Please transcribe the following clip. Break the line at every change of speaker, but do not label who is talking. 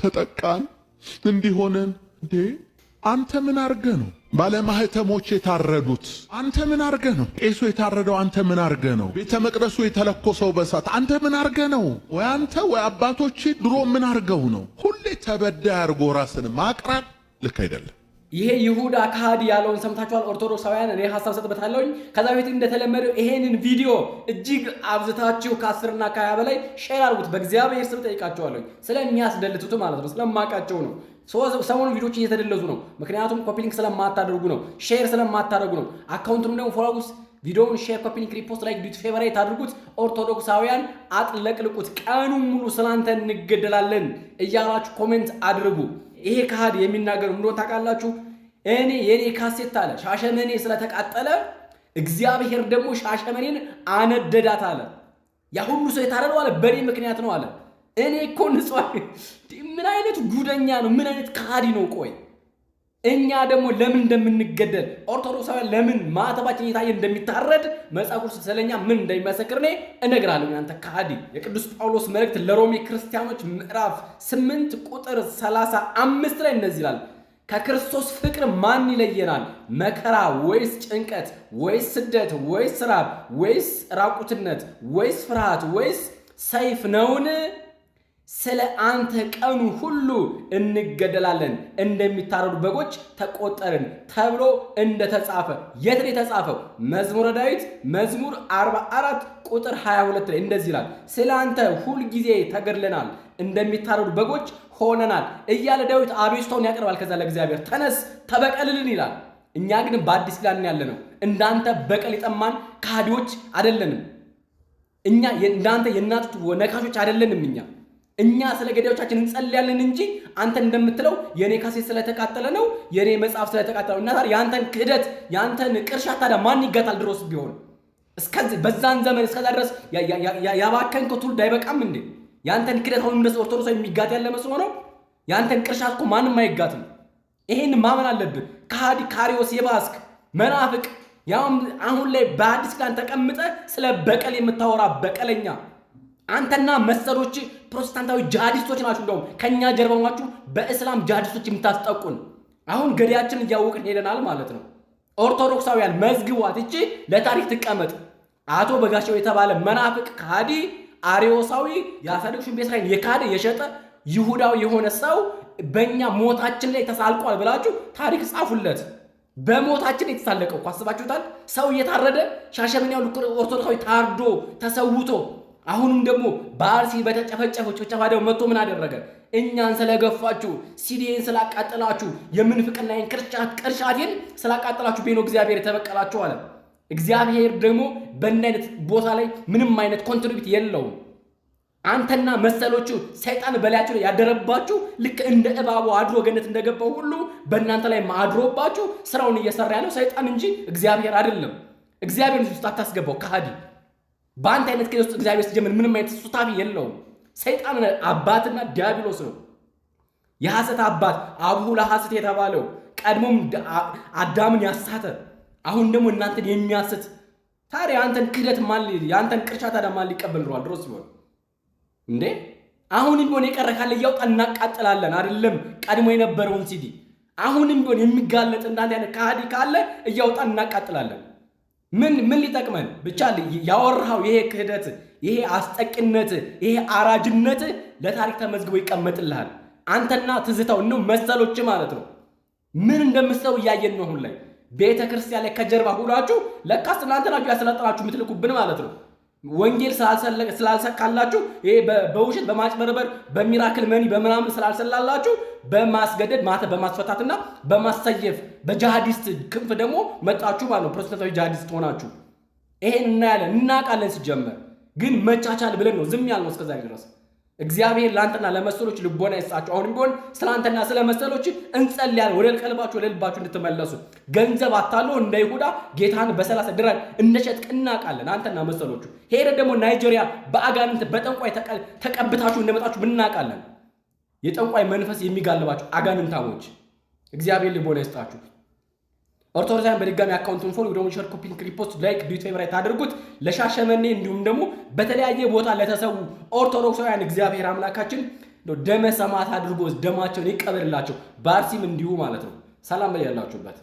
ተጠቃን እንዲሆነን እንዴ አንተ ምን አርገ ነው ባለማህተሞች የታረዱት አንተ ምን አርገ ነው ቄሱ የታረደው አንተ ምን አርገ ነው ቤተ መቅደሱ የተለኮሰው በሳት አንተ ምን አርገ ነው ወይ አንተ ወይ አባቶች ድሮ ምን አርገው ነው ሁሌ ተበዳይ አርጎ ራስን ማቅረብ ልክ አይደለም
ይሄ ይሁዳ ካዲ ያለውን ሰምታችኋል ኦርቶዶክሳውያን እኔ ሐሳብ ሰጥበታለሁኝ ከዛ በፊት እንደተለመደው ይሄንን ቪዲዮ እጅግ አብዝታችሁ ከ10 እና ከ20 በላይ ሼር አድርጉት በእግዚአብሔር ስም ጠይቃችኋለሁ ስለሚያስደልቱት ማለት ነው ስለማቃቸው ነው ሰሞኑን ቪዲዮዎች እየተደለዙ ነው ምክንያቱም ኮፒ ሊንክ ስለማታደርጉ ነው ሼር ስለማታደርጉ ነው አካውንቱንም ደግሞ ፎሎውስ ቪዲዮውን ሼር ኮፒ ሊንክ ሪፖስት ላይክ ዲዩት ፌቨራይት አድርጉት ኦርቶዶክሳውያን አጥለቅልቁት ቀኑን ሙሉ ስላንተ እንገደላለን እያላችሁ ኮሜንት አድርጉ ይሄ ካዲ የሚናገር እንደሆነ ታውቃላችሁ እኔ የኔ ካሴት አለ ሻሸመኔ ስለተቃጠለ እግዚአብሔር ደግሞ ሻሸመኔን አነደዳት አለ ያ ሁሉ ሰው የታረደው አለ በኔ ምክንያት ነው አለ እኔ እኮ ንጹህ ምን አይነት ጉደኛ ነው ምን አይነት ካዲ ነው ቆይ እኛ ደግሞ ለምን እንደምንገደል ኦርቶዶክሳውያን ለምን ማተባችን የታየ እንደሚታረድ መጽሐፍ ቅዱስ ስለኛ ምን እንደሚመሰክር እኔ እነግራለሁ አንተ ካዲ የቅዱስ ጳውሎስ መልእክት ለሮሜ ክርስቲያኖች ምዕራፍ 8 ቁጥር 35 ላይ እንደዚህ ይላል ከክርስቶስ ፍቅር ማን ይለየናል መከራ ወይስ ጭንቀት ወይስ ስደት ወይስ ራብ ወይስ ራቁትነት ወይስ ፍርሃት ወይስ ሰይፍ ነውን ስለ አንተ ቀኑ ሁሉ እንገደላለን እንደሚታረዱ በጎች ተቆጠርን ተብሎ እንደተጻፈ የት ላይ ተጻፈው መዝሙረ ዳዊት መዝሙር 44 ቁጥር 22 ላይ እንደዚህ ይላል ስለ አንተ ሁሉ ጊዜ ተገድለናል እንደሚታረዱ በጎች ሆነናል እያለ ዳዊት አቤቱታውን ያቀርባል ከዛ ለእግዚአብሔር ተነስ ተበቀልልን ይላል እኛ ግን በአዲስ ኪዳን ያለነው እንዳንተ በቀል ይጠማን ካዲዎች አይደለንም እኛ እንዳንተ የናጡት ነካሾች አይደለንም እኛ ስለ ገዳዮቻችን እንጸልያለን እንጂ አንተ እንደምትለው የኔ ካሴት ስለተቃጠለ ነው የኔ መጽሐፍ ስለተቃጠለ እና ታዲያ ያንተን ክህደት ያንተን ቅርሻት ታዲያ ማን ይጋታል ድሮስ ቢሆን እስከዚህ በዛን ዘመን እስከዛ ድረስ ያባከንከው ትውልድ አይበቃም እንዴ ያንተን ክህደት አሁን እንደስ ኦርቶዶክስ የሚጋት ያለ መስሎ ነው ያንተን ቅርሻት እኮ ማንም አይጋትም ይሄን ማመን አለብን ካዲ ካሪዮስ የባስክ መናፍቅ ያው አሁን ላይ በአዲስ ኪዳን ተቀምጠ ስለ በቀል የምታወራ በቀለኛ አንተና መሰሎች ፕሮቴስታንታዊ ጂሃዲስቶች ናችሁ እንደው ከኛ ጀርባዋችሁ በእስላም ጂሃዲስቶች የምታስጠቁን አሁን ገዳያችን እያወቅን ሄደናል ማለት ነው ኦርቶዶክሳውያን መዝግቧት እቺ ለታሪክ ትቀመጥ አቶ በጋሻው የተባለ መናፍቅ ካዲ አሪዮሳዊ ያሳደግሹን ቤት ላይ የካደ የሸጠ ይሁዳው የሆነ ሰው በእኛ ሞታችን ላይ ተሳልቋል ብላችሁ ታሪክ ጻፉለት በሞታችን የተሳለቀው አስባችሁታል ሰው እየታረደ ሻሸመኔው ኦርቶዶክሳዊ ታርዶ ተሰውቶ አሁንም ደግሞ ባርሲ በተጨፈጨፈው ጭፍጨፋው መጥቶ ምን አደረገ እኛን ስለገፋችሁ ሲዲን ስላቃጠላችሁ የምንፍቅናዬን ቅርሻቴን ስላቃጠላችሁ በእኔ እግዚአብሔር ተበቀላችሁ አለ እግዚአብሔር ደግሞ በእንደነት ቦታ ላይ ምንም አይነት ኮንትሪቢዩት የለውም አንተና መሰሎቹ ሰይጣን በላያችሁ ላይ ያደረባችሁ ልክ እንደ እባቡ አድሮ ገነት እንደገባው ሁሉ በእናንተ ላይ ማድሮባችሁ ስራውን እየሰራ ያለው ሰይጣን እንጂ እግዚአብሔር አይደለም እግዚአብሔር ውስጥ አታስገባው ካዲ ባንተ አይነት ከውስጥ እግዚአብሔር ሲጀምር ምንም አይነት ሱታቢ የለውም ሰይጣን አባትና ዲያብሎስ ነው የሐሰት አባት አብሁ ለሐሰት የተባለው ቀድሞም አዳምን ያሳተ አሁን ደግሞ እናንተን የሚያስት ታዲያ አንተን ክህደት ማል ያንተን ቅርሻት ታዲያ ማል ሊቀበል ነው ድሮስ ቢሆን እንዴ አሁንም ቢሆን የቀረካለ ያውጣ እናቃጥላለን አይደለም ቀድሞ የነበረውን ሲዲ አሁንም ቢሆን የሚጋለጥ እንዳንተ አይነት ካዲ ካለ ያውጣ እናቃጥላለን ምን ሊጠቅመን ብቻ ያወራው ይሄ ክህደት ይሄ አስጠቅነት ይሄ አራጅነት ለታሪክ ተመዝግቦ ይቀመጥልሃል አንተና ትዝታው ነው መሰሎች ማለት ነው ምን እንደምትሰሩ ያየን ነው ሁሉ ላይ ቤተክርስቲያን ላይ ከጀርባ ሁላችሁ ለካስ እናንተ ናችሁ ያሰለጠናችሁ የምትልኩብን ማለት ነው ወንጌል ስላልሰካላችሁ ይሄ በውሸት በማጭበርበር በሚራክል መኒ በመናምን ስላልሰላላችሁ በማስገደድ ማተ በማስፈታትና በማሰየፍ በጂሃዲስት ክንፍ ደግሞ መጣችሁ ማለት ነው ፕሮቴስታንታዊ ጂሃዲስት ሆናችሁ ይሄን እናቃለን ሲጀመር ግን መቻቻል ብለን ነው ዝም ያልነው እስከዛሬ ድረስ እግዚአብሔር ላንተና ለመሰሎች ልቦና ይስጣችሁ አሁንም ቢሆን ስላንተና ስለመሰሎች እንጸልያለን ወደ ልባችሁ እንድትመለሱ ገንዘብ አታሎ እንደ ይሁዳ ጌታን በ30 ድራር እንደሸጥክ እናቃለን አንተና መሰሎቹ ሄደ ደግሞ ናይጄሪያ በአጋንንት በጠንቋይ ተቀብታችሁ እንደመጣችሁ እናቃለን የጠንቋይ መንፈስ የሚጋልባችሁ አጋንንታሞች እግዚአብሔር ልቦና ይስጣችሁ ኦርቶዶክሳውያን በድጋሚ አካውንቱን ፎሎ ደግሞ ሼር ኮፒ ሊንክ ሪፖስት ላይክ ዲዩት ፌቨራይት አድርጉት ለሻሸመኔ እንዲሁም ደግሞ በተለያየ ቦታ ለተሰው ኦርቶዶክሳውያን እግዚአብሔር አምላካችን ደመ ሰማዕት አድርጎ ደማቸውን ይቀበልላቸው። በአርሲም እንዲሁ ማለት ነው። ሰላም በያላችሁበት